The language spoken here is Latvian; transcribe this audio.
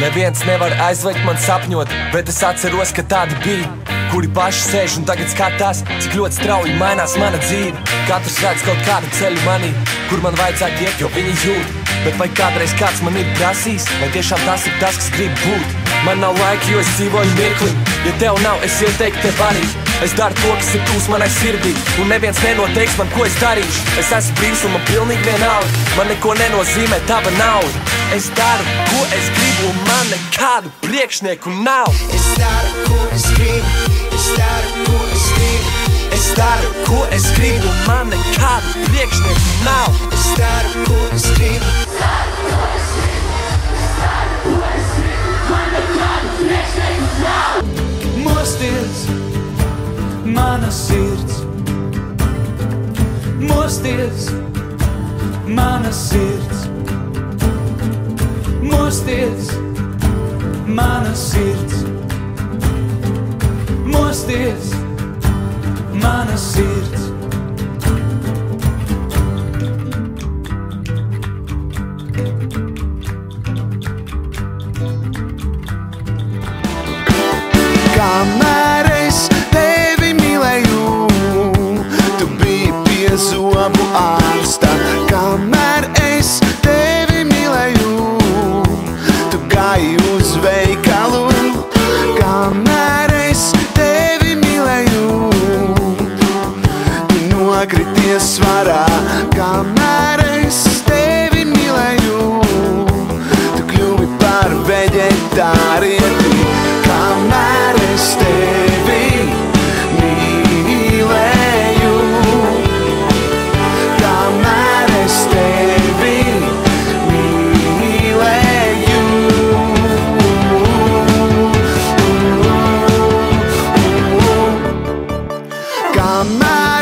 Neviens nevar aizliegt man sapņot, bet es atceros, ka tādi bija, kuri paši sēž un tagad skatās, cik ļoti strauji mainās mana dzīve. Katrs redz kaut kādu ceļu manī, kur man vajadzētu iet, jo viņi jūt. Bet vai kādreiz kāds man ir prasījis, vai tiešām tas ir tas, kas grib būt? Man nav laika, jo es dzīvoju mirkli. Ja tev nav, es ieteiktu tev arī. Es daru to, kas ir tūs manai sirdī, un neviens nenoteiks man, ko es darīšu. Es esmu brīvs un man pilnīgi vienalga. Man neko nenozīmē tava nauda. Es daru, ko es gribu, un man nekādu priekšnieku nav. Es daru, ko es gribu. Es daru, ko es gribu. Es daru, ko es gribu, un man nekādu priekšnieku nav. Es daru, ko es gribu. Mosties, mana sirds. Mosties, mana sirds. Mosties, mana sirds. Mosties, mana sirds. Kamēr es tevi mīlēju, tu biji pie zobu ārsta. Kamēr es tevi mīlēju, tu gāji uz veikalu. Kamēr es tevi mīlēju, tu nokrities svarā. Kamēr es tevi mīlēju, tu kļuvi par veģetārieti. Kamēr es tevi mīlēju, kamēr es tevi mīlēju, kamēr